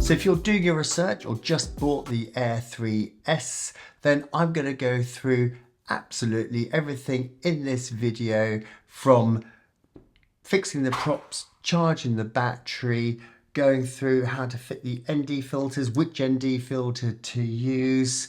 So if you're doing your research or just bought the Air 3S, then I'm going to go through absolutely everything in this video, from fixing the props, charging the battery, going through how to fit the ND filters, which ND filter to use,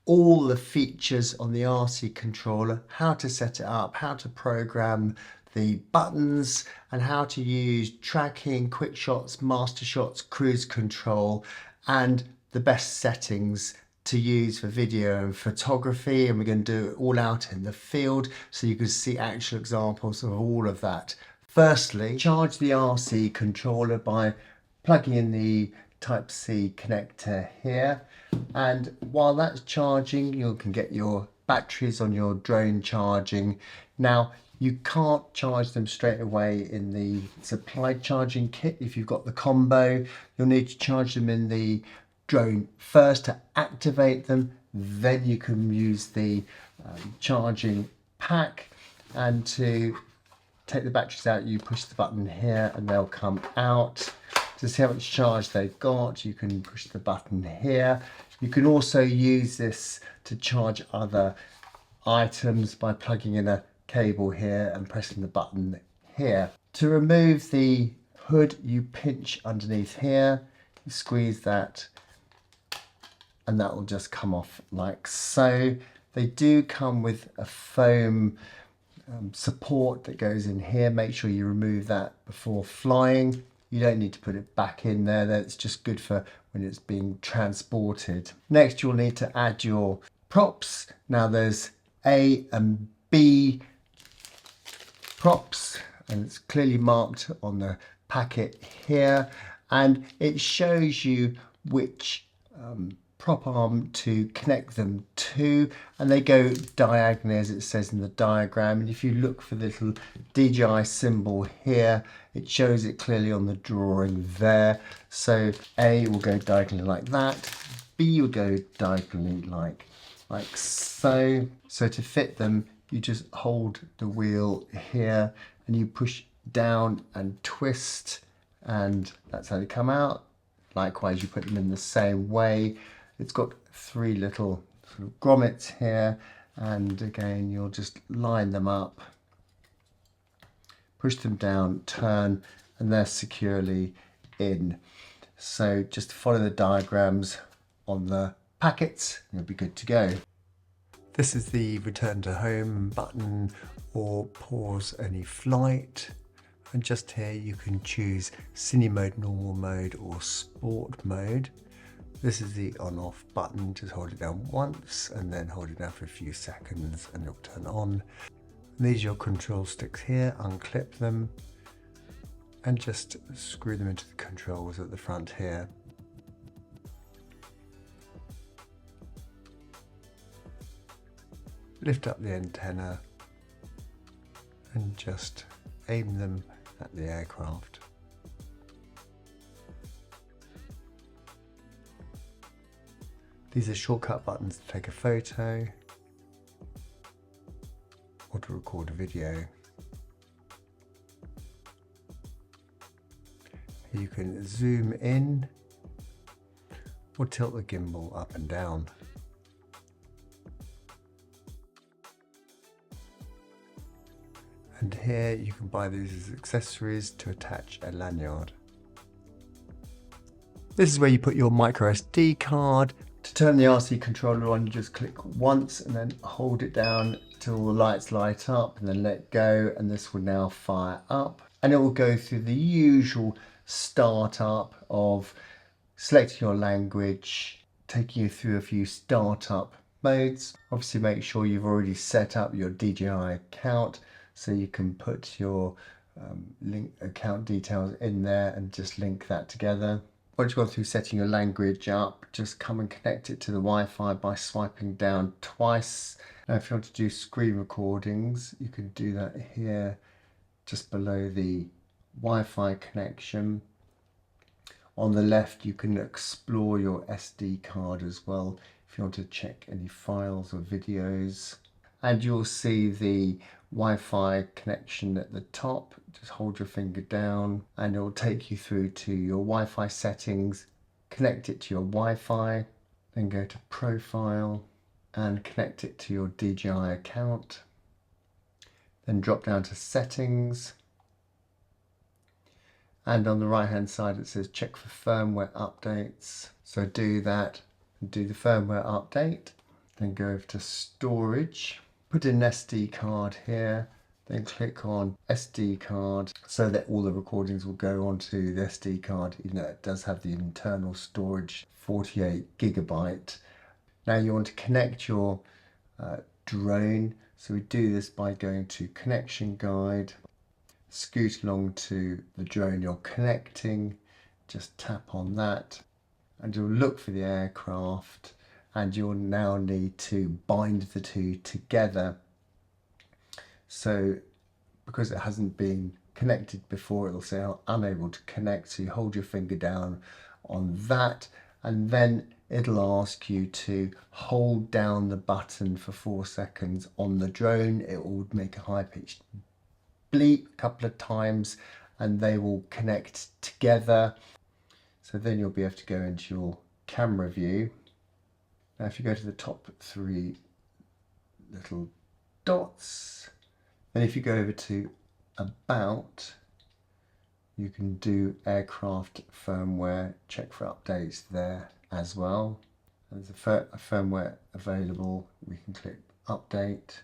all the features on the RC controller, how to set it up, how to program the buttons, and how to use tracking, quick shots, MASTERSHOTS, cruise control, and the best settings to use for video and photography. And we're going to do it all out in the field so you can see actual examples of all of that. Firstly, charge the RC controller by plugging in the Type-C connector here, and while that's charging you can get your batteries on your drone charging. Now you can't charge them straight away in the supplied charging kit. If you've got the combo, you'll need to charge them in the drone first to activate them, then you can use the charging pack, and to take the batteries out you push the button here and they'll come out. To see how much charge they've got, you can push the button here. You can also use this to charge other items by plugging in a cable here and pressing the button here. To remove the hood, you pinch underneath here, you squeeze that, and that will just come off like so. They do come with a foam support that goes in here. Make sure you remove that before flying. You don't need to put it back in there. That's just good for when it's being transported. Next, you'll need to add your props. Now there's A and B props, and it's clearly marked on the packet here, and it shows you which prop arm to connect them to, and they go diagonally as it says in the diagram. And if you look for the little DJI symbol here, it shows it clearly on the drawing there. So A will go diagonally like that, B will go diagonally like so. So to fit them, you just hold the wheel here and you push down and twist, and that's how they come out. Likewise, you put them in the same way. It's got three little sort of grommets here, and again you'll just line them up, push them down, turn, and they're securely in. So just follow the diagrams on the packets and you'll be good to go. This is the return to home button or pause any flight, and just here you can choose cine mode, normal mode or sport mode. This is the on-off button. Just hold it down once and then hold it down for a few seconds and it'll turn on. And these are your control sticks here. Unclip them and just screw them into the controls at the front here. Lift up the antenna and just aim them at the aircraft. These are shortcut buttons to take a photo or to record a video. You can zoom in or tilt the gimbal up and down. And here you can buy these as accessories to attach a lanyard. This is where you put your micro SD card. To turn the RC controller on, you just click once and then hold it down till the lights light up, and then let go, and this will now fire up. And it will go through the usual startup of selecting your language, taking you through a few startup modes. Obviously make sure you've already set up your DJI account so you can put your link account details in there and just link that together. Once you've gone through setting your language up, just come and connect it to the Wi-Fi by swiping down twice. Now if you want to do screen recordings, you can do that here just below the Wi-Fi connection. On the left you can explore your SD card as well if you want to check any files or videos. And you'll see the Wi-Fi connection at the top. Just hold your finger down and it will take you through to your Wi-Fi settings, connect it to your Wi-Fi, then go to Profile and connect it to your DJI account. Then drop down to Settings. And on the right hand side it says check for firmware updates. So do that and do the firmware update. Then go over to Storage. Put in an SD card here. Then click on SD card so that all the recordings will go onto the SD card, even though it does have the internal storage 48GB. Now you want to connect your drone. So we do this by going to Connection Guide, scoot along to the drone you're connecting, just tap on that and you'll look for the aircraft, and you'll now need to bind the two together. So because it hasn't been connected before, it'll say unable to connect, so you hold your finger down on that and then it'll ask you to hold down the button for 4 seconds on the drone. It will make a high-pitched bleep a couple of times and they will connect together. So then you'll be able to go into your camera view. Now if you go to the top 3 little dots, and if you go over to About, you can do aircraft firmware, check for updates there as well. There's a firmware available. We can click update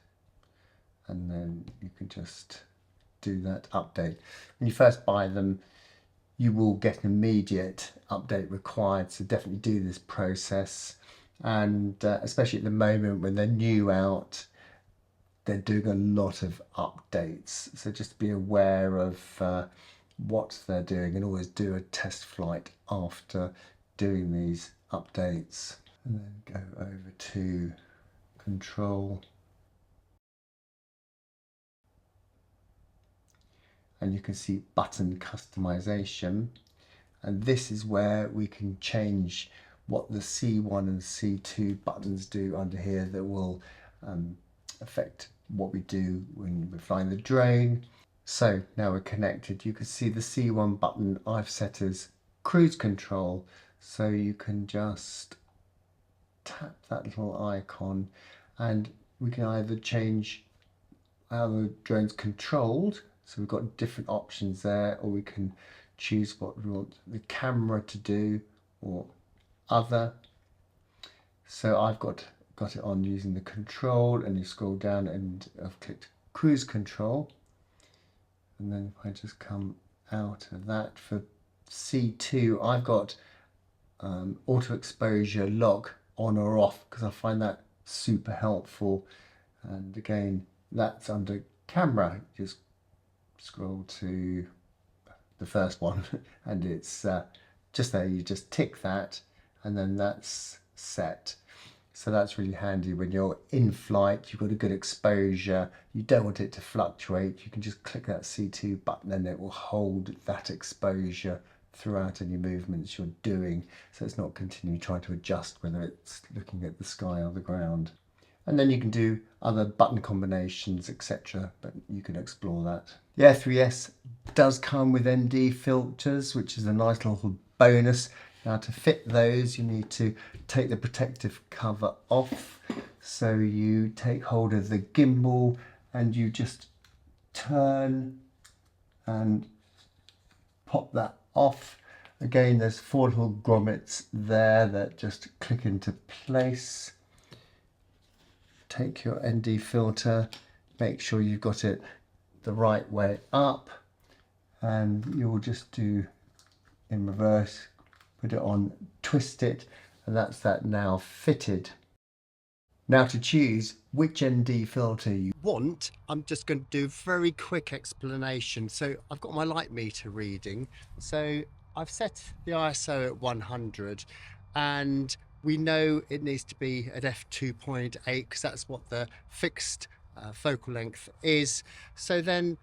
and then you can just do that update. When you first buy them, you will get an immediate update required, so definitely do this process. And especially at the moment when they're new out, they're doing a lot of updates, so just be aware of what they're doing and always do a test flight after doing these updates. And then go over to Control and you can see button customization, and this is where we can change what the C1 and C2 buttons do under here that will affect what we do when we're flying the drone. So now we're connected. You can see the C1 button I've set as cruise control, so you can just tap that little icon and we can either change how the drone's controlled, so we've got different options there, or we can choose what we want the camera to do or other. So I've got it on using the control, and you scroll down and I've clicked cruise control, and then if I just come out of that, for C2 I've got auto exposure lock on or off because I find that super helpful. And again, that's under camera. Just scroll to the first one and it's just there. You just tick that and then that's set. So that's really handy when you're in flight, you've got a good exposure, you don't want it to fluctuate, you can just click that C2 button and it will hold that exposure throughout any movements you're doing, so it's not continually trying to adjust whether it's looking at the sky or the ground. And then you can do other button combinations, etc., but you can explore that. The Air 3S does come with ND filters, which is a nice little bonus. Now to fit those, you need to take the protective cover off. So you take hold of the gimbal and you just turn and pop that off. Again, there's 4 little grommets there that just click into place. Take your ND filter, make sure you've got it the right way up, and you'll just do in reverse, put it on, twist it, and that's that now fitted. Now to choose which ND filter you want, I'm just going to do a very quick explanation. So I've got my light meter reading, so I've set the ISO at 100 and we know it needs to be at f2.8 because that's what the fixed focal length is. So then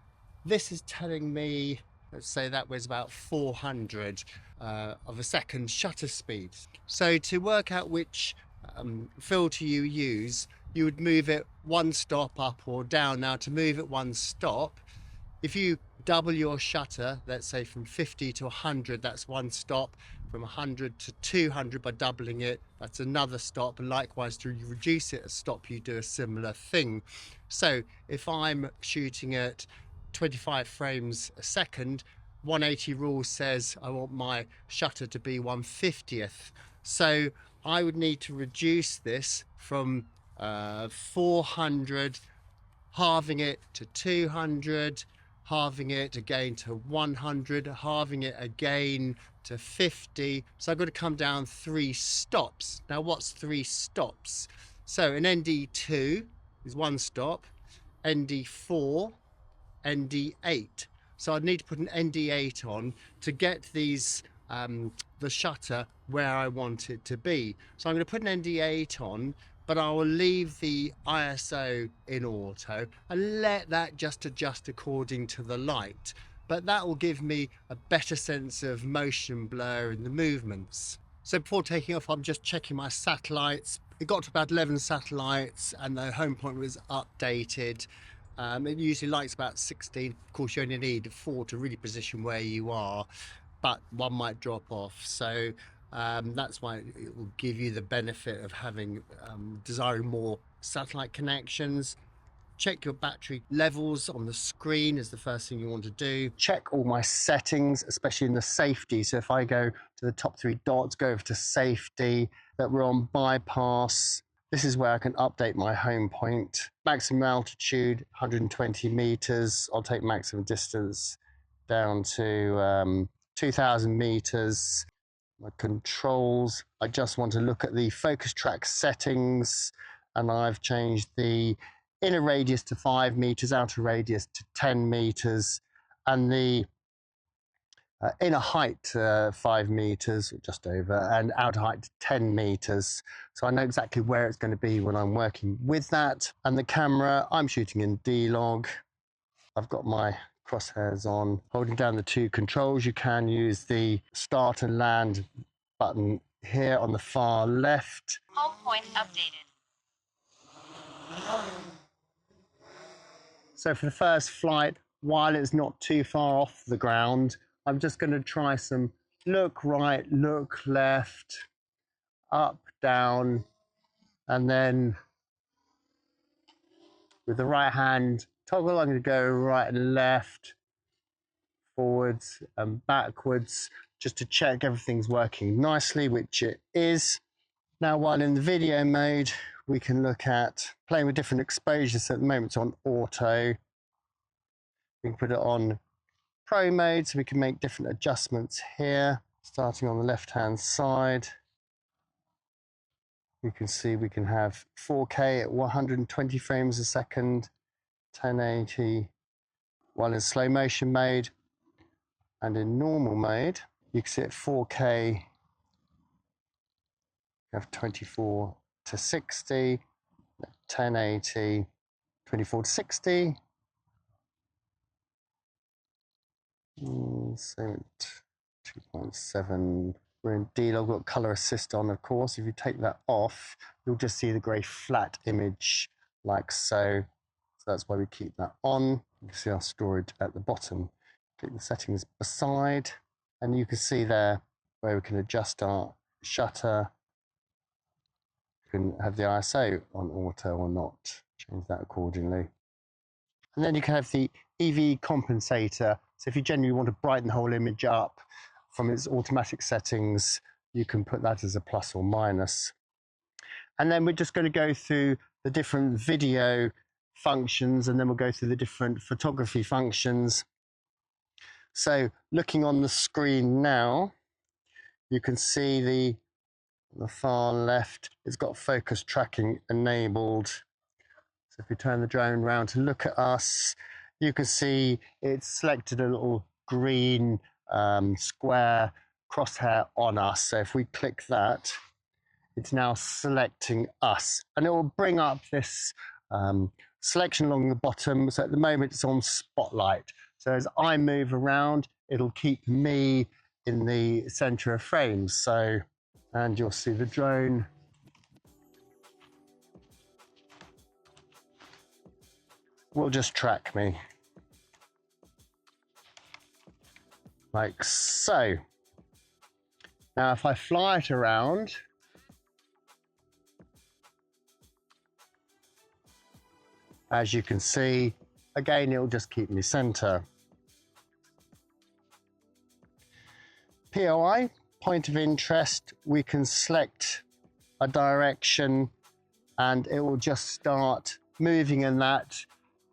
this is telling me, let's say that was about 400 of a second shutter speed. So to work out which filter you use, you would move it 1 stop up or down. Now to move it 1 stop, if you double your shutter, let's say from 50 to 100, that's 1 stop. from 100 to 200 by doubling it. That's another stop. And likewise, to reduce it a stop, you do a similar thing. So if I'm shooting at 25 frames a second, 180 rule says I want my shutter to be 1/50th. So I would need to reduce this from 400, halving it to 200, halving it again to 100, halving it again to 50. So I've got to come down 3 stops. Now what's 3 stops? So an ND2 is 1 stop, ND4, ND8. So I'd need to put an ND8 on to get these the shutter where I want it to be. So I'm going to put an ND8 on, but I will leave the ISO in auto and let that just adjust according to the light. But that will give me a better sense of motion blur in the movements. So before taking off, I'm just checking my satellites. It got to about 11 satellites and the home point was updated. It usually likes about 16. Of course, you only need 4 to really position where you are, but 1 might drop off. So that's why it will give you the benefit of having desiring more satellite connections. Check your battery levels on the screen is the first thing you want to do. Check all my settings, especially in the safety. So if I go to the top 3 dots, go over to safety, that we're on bypass. This is where I can update my home point. Maximum altitude, 120 meters. I'll take maximum distance down to 2,000 meters. My controls, I just want to look at the focus track settings, and I've changed the inner radius to 5 meters, outer radius to 10 meters, and the inner height 5 meters, just over, and outer height 10 meters. So I know exactly where it's going to be when I'm working with that. And the camera, I'm shooting in D-Log. I've got my crosshairs on. Holding down the 2 controls, you can use the start and land button here on the far left. Home point updated. So for the first flight, while it's not too far off the ground, I'm just going to try some look right, look left, up, down, and then with the right hand toggle, I'm going to go right and left, forwards and backwards, just to check everything's working nicely, which it is. Now, while in the video mode, we can look at playing with different exposures. So at the moment it's on auto. We can put it on Pro mode, so we can make different adjustments here. Starting on the left-hand side, you can see we can have 4K at 120 frames a second, 1080, while in slow motion mode, and in normal mode, you can see at 4K, you have 24 to 60, 1080, 24 to 60, so 2.7. We're in D-Log, got color assist on, of course. If you take that off, you'll just see the grey flat image like so. So that's why we keep that on. You can see our storage at the bottom. Click the settings beside, and you can see there where we can adjust our shutter. You can have the ISO on auto or not. Change that accordingly. And then you can have the EV compensator. So if you genuinely want to brighten the whole image up from its automatic settings, you can put that as a plus or minus. And then we're just going to go through the different video functions, and then we'll go through the different photography functions. So looking on the screen now, you can see the far left, it's got focus tracking enabled. So if we turn the drone around to look at us, you can see it's selected a little green square crosshair on us. So if we click that, it's now selecting us, and it will bring up this selection along the bottom. So at the moment it's on spotlight. So as I move around, it'll keep me in the center of frames. So, and you'll see the drone will just track me like so. Now, if I fly it around, as you can see, again, it'll just keep me center. POI, point of interest, we can select a direction and it will just start moving in that.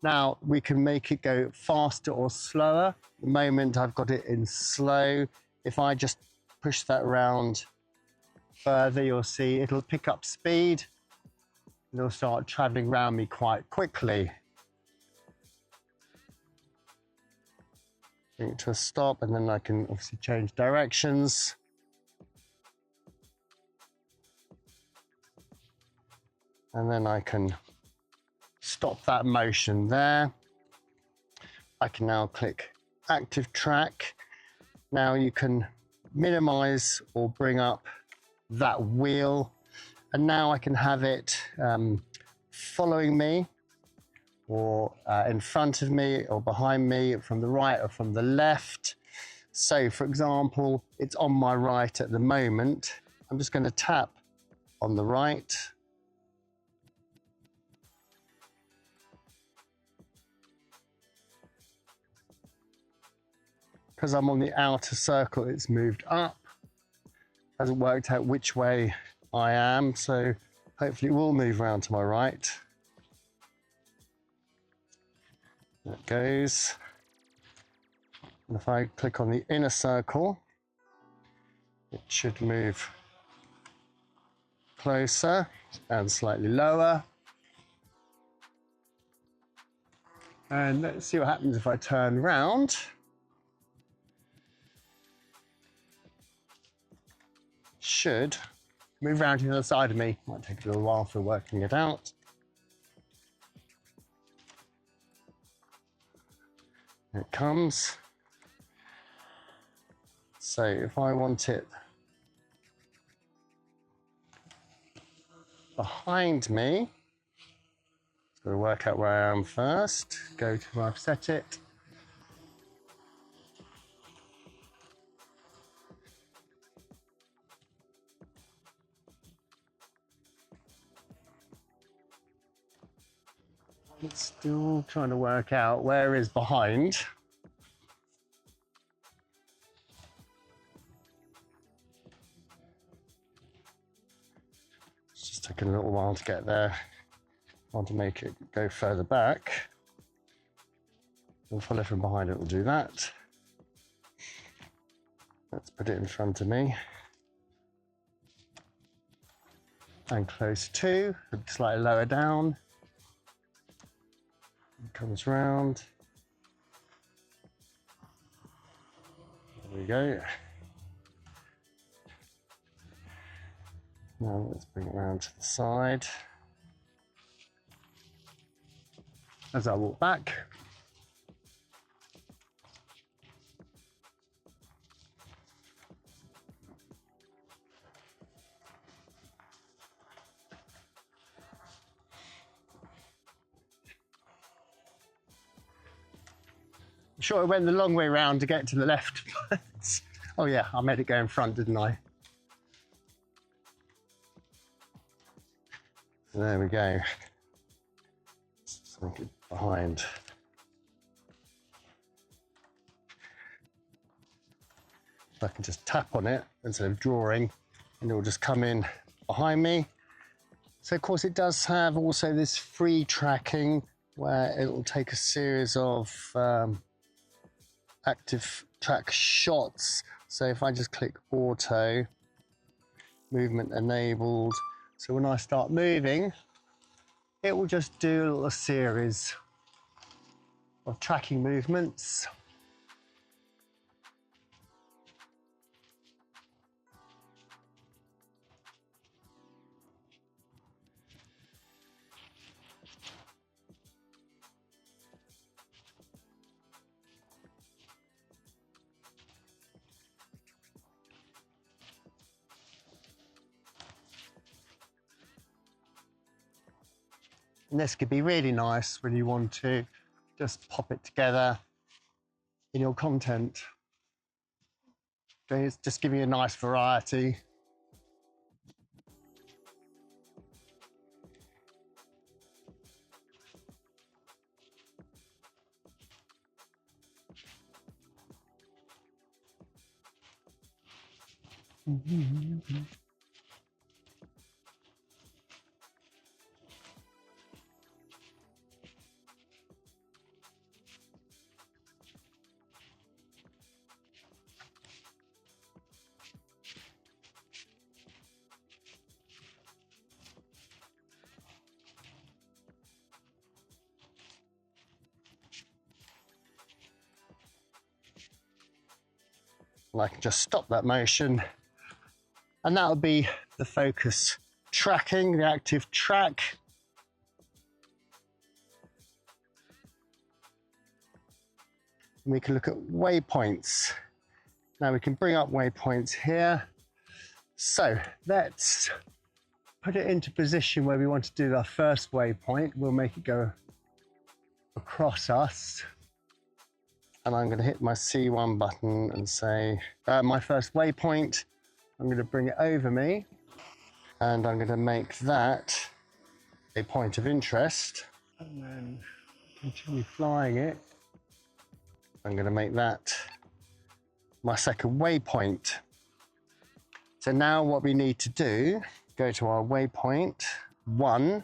Now we can make it go faster or slower. At the moment I've got it in slow. If I just push that around further, you'll see it'll pick up speed and it'll start traveling around me quite quickly. Bring it to a stop, and then I can obviously change directions. And then I can stop that motion there. I can now click active track. Now you can minimize or bring up that wheel. And now I can have it following me, or in front of me, or behind me, from the right or from the left. So for example, it's on my right at the moment. I'm just going to tap on the right. Because I'm on the outer circle, it's moved up. Hasn't worked out which way I am, so hopefully it will move around to my right. There it goes. And if I click on the inner circle, it should move closer and slightly lower. And let's see what happens if I turn round. Should move around to the other side of me. Might take a little while for working it out. Here it comes. So if I want it behind me, it's got to work out where I am first. Go to where I've set it. It's still trying to work out where is behind. It's just taking a little while to get there. I want to make it go further back. I'll follow from behind, it will do that. Let's put it in front of me. And close to, slightly lower down. It comes round. There we go. Now let's bring it round to the side. As I walk back. I'm sure I went the long way round to get to the left. Oh yeah, I made it go in front, didn't I? There we go. Let's make it behind. I can just tap on it instead of drawing, and it will just come in behind me. So of course it does have also this free tracking where it will take a series of active track shots. So if I just click auto, movement enabled. So when I start moving, it will just do a series of tracking movements. And this could be really nice when you want to just pop it together in your content. It's just giving you a nice variety. And I can just stop that motion, and that'll be the focus tracking, the active track. And we can look at waypoints. Now we can bring up waypoints here. So let's put it into position where we want to do our first waypoint. We'll make it go across us. And I'm going to hit my C1 button and say, my first waypoint. I'm going to bring it over me, and I'm going to make that a point of interest, and then continue flying it. I'm going to make that my second waypoint. So now what we need to do, go to our waypoint 1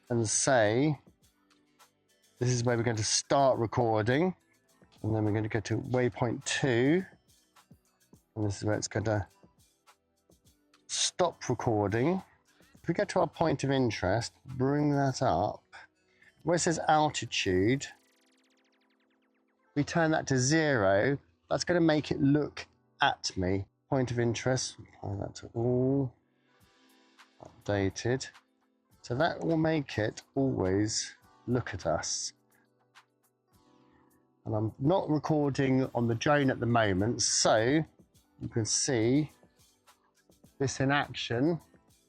and say, this is where we're going to start recording. And then we're going to go to waypoint 2, and this is where it's going to stop recording. If we go to our point of interest, bring that up, where it says altitude, we turn that to 0, that's going to make it look at me. Point of interest, apply that to all, updated. So that will make it always look at us. And I'm not recording on the drone at the moment, so you can see this in action.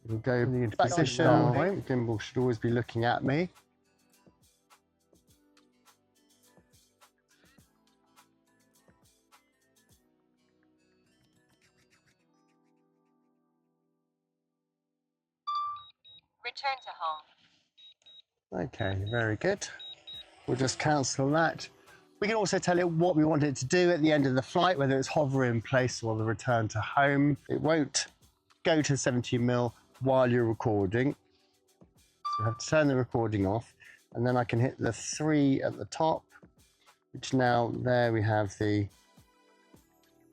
We'll go into position. The gimbal should always be looking at me. Return to home. Okay, very good. We'll just cancel that. We can also tell it what we want it to do at the end of the flight, whether it's hover in place or the return to home. It won't go to 70mm while you're recording. So you have to turn the recording off, and then I can hit the 3 at the top, which now there we have the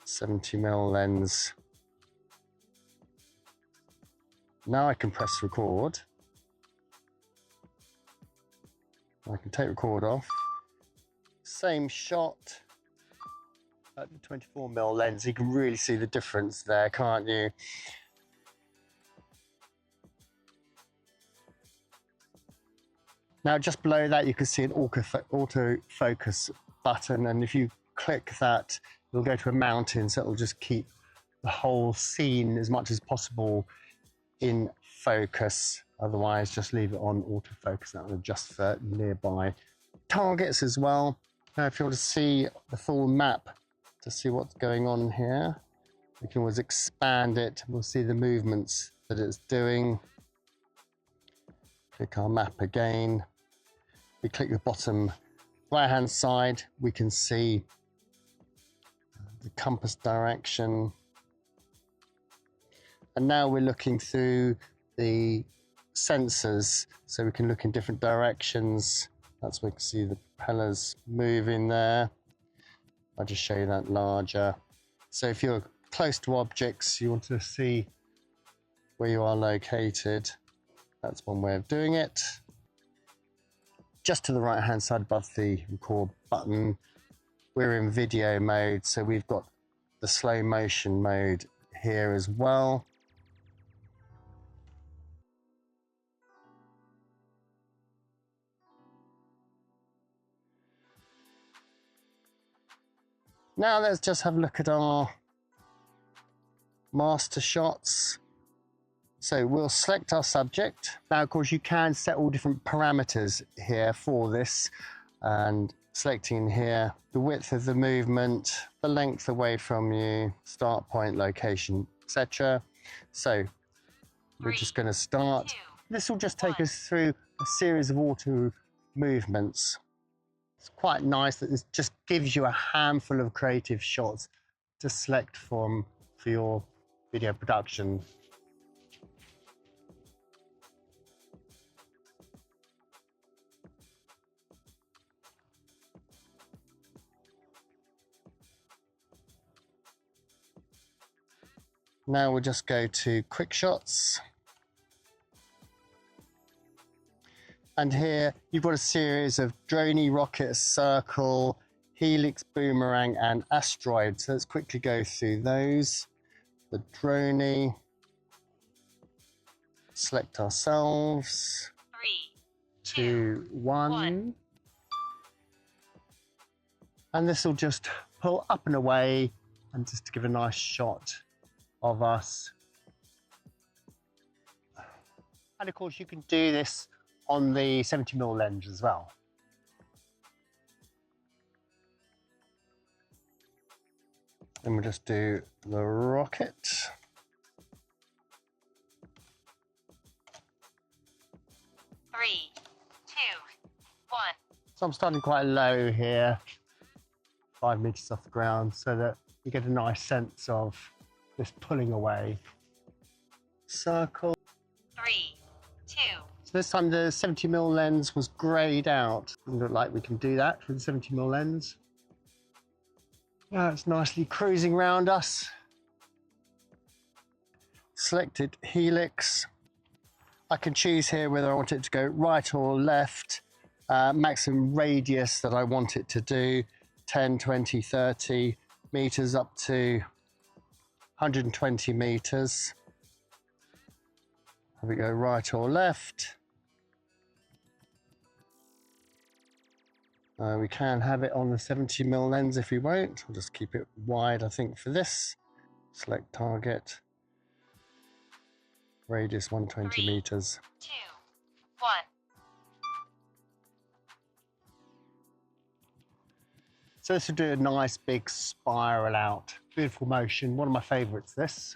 70mm lens. Now I can press record. I can take record off. Same shot at the 24mm lens. You can really see the difference there, can't you? Now just below that you can see an autofocus button, and if you click that you'll go to a mountain, so it'll just keep the whole scene as much as possible in focus. Otherwise just leave it on autofocus. That will adjust for nearby targets as well. Now if you want to see the full map to see what's going on here, we can always expand it. We'll see the movements that it's doing. Click our map again. We click the bottom right hand side, we can see the compass direction. And now we're looking through the sensors, so we can look in different directions. That's where we can see the propellers moving there. I'll just show you that larger. So if you're close to objects, you want to see where you are located. That's one way of doing it. Just to the right hand side above the record button, we're in video mode, so we've got the slow motion mode here as well. Now let's just have a look at our master shots. So we'll select our subject. Now of course you can set all different parameters here for this. and selecting here the width of the movement, the length away from you, start point, location, etc. So we're just going to start. This will just take us through a series of auto movements. It's quite nice that this just gives you a handful of creative shots to select from for your video production. Now we'll just go to QUICKSHOTS. And here you've got a series of droney, rocket, circle, helix, boomerang, and asteroid. So let's quickly go through those. The droney. Select ourselves. 3, 2, 1. And this will just pull up and away, and just to give a nice shot of us. And of course you can do this on the 70mm lens as well. And we'll just do the rocket. 3, 2, 1. So I'm starting quite low here, 5 meters off the ground, so that you get a nice sense of this pulling away. Circle. 3, 2. So this time the 70mm lens was greyed out. Doesn't look like we can do that with the 70mm lens. Now it's nicely cruising around us. Selected helix. I can choose here whether I want it to go right or left. Maximum radius that I want it to do, 10, 20, 30 meters up to 120 meters. Have we go right or left. We can have it on the 70mm lens if we won't. I'll just keep it wide, I think, for this. Select target. Radius 120 meters. 2, 1. So this will do a nice big spiral out. Beautiful motion. One of my favorites, this.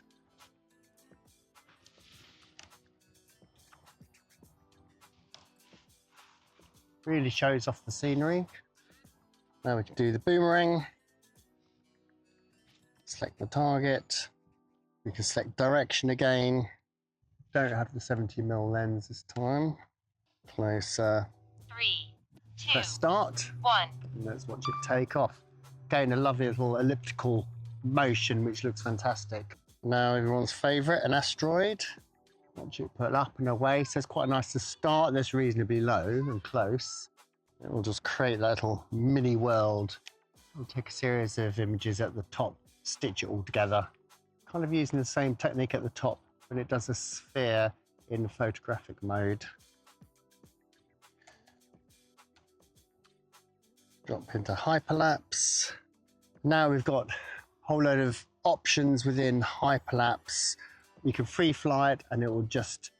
Really shows off the scenery. Now we can do the boomerang. Select the target. We can select direction again. Don't have the 70mm lens this time. Closer. 3, 2, press start. 1. And let's watch it take off. Again, a lovely little elliptical motion, which looks fantastic. Now everyone's favourite, an asteroid. Watch it put up and away. So it's quite nice to start this reasonably low and close. It will just create that little mini world. We'll take a series of images at the top, stitch it all together. Kind of using the same technique at the top, but it does a sphere in photographic mode. Drop into hyperlapse. Now we've got a whole load of options within hyperlapse. We can free fly it and it will just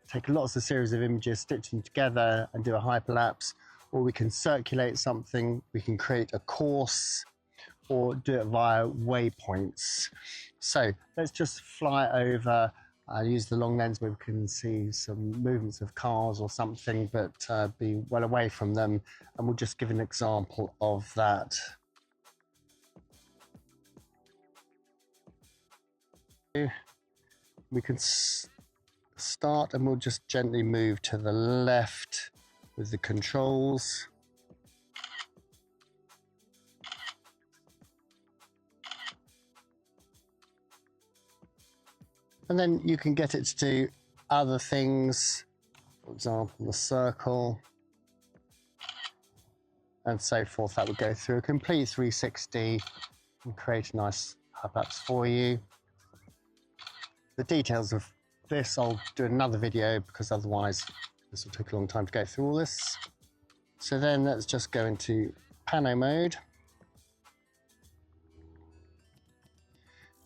take lots of series of images, stitch them together and do a hyperlapse. Or we can circulate something, we can create a course, or do it via waypoints. So let's just fly over. I'll use the long lens where we can see some movements of cars or something, but be well away from them. And we'll just give an example of that. We can start and we'll just gently move to the left with the controls. And then you can get it to do other things, for example, the circle and so forth. That would go through a complete 360 and create a nice hyperlapse for you. The details of this, I'll do another video because otherwise this will take a long time to go through all this. So then let's just go into PANO mode.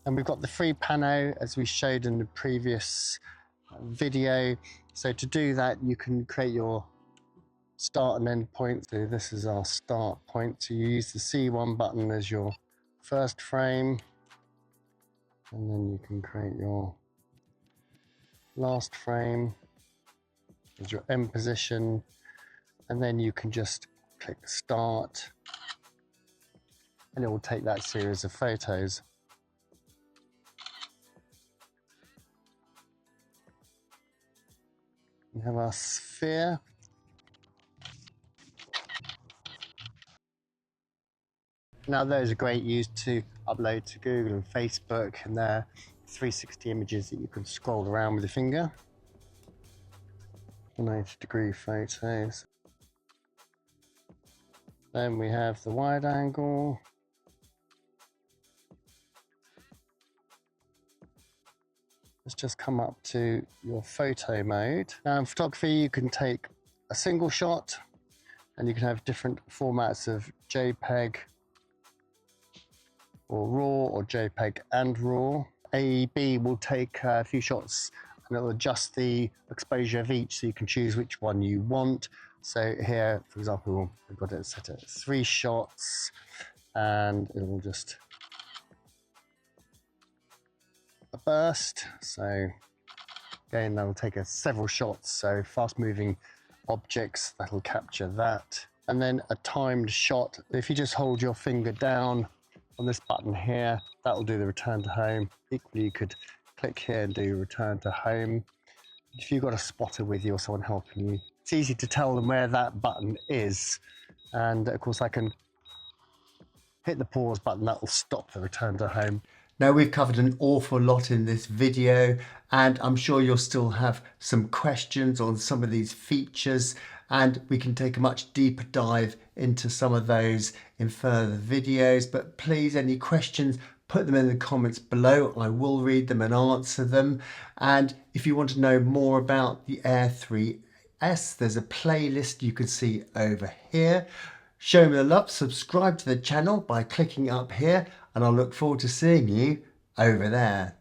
And we've got the free PANO as we showed in the previous video. So to do that, you can create your start and end point. So this is our start point. So you use the C1 button as your first frame, and then you can create your last frame as your end position, and then you can just click start, and it will take that series of photos. We have our sphere. Now those are great used to upload to Google and Facebook, and they're 360 images that you can scroll around with your finger. 180-degree photos. Then we have the wide angle. Let's just come up to your photo mode. Now in photography you can take a single shot, and you can have different formats of JPEG or RAW, or JPEG and RAW. AEB will take a few shots and it'll adjust the exposure of each, so you can choose which one you want. So here, for example, we've got it set at 3 shots, and it will just a burst. So again, that will take us several shots. So fast moving objects, that'll capture that. And then a timed shot. If you just hold your finger down on this button here, that will do the return to home. Equally, you could click here and do return to home. If you've got a spotter with you or someone helping you, it's easy to tell them where that button is. And of course, I can hit the pause button, that will stop the return to home. Now we've covered an awful lot in this video, and I'm sure you'll still have some questions on some of these features, and we can take a much deeper dive into some of those in further videos. But please, any questions, put them in the comments below. I will read them and answer them. And if you want to know more about the Air 3S, there's a playlist you can see over here. Show me the love, subscribe to the channel by clicking up here, and I'll look forward to seeing you over there.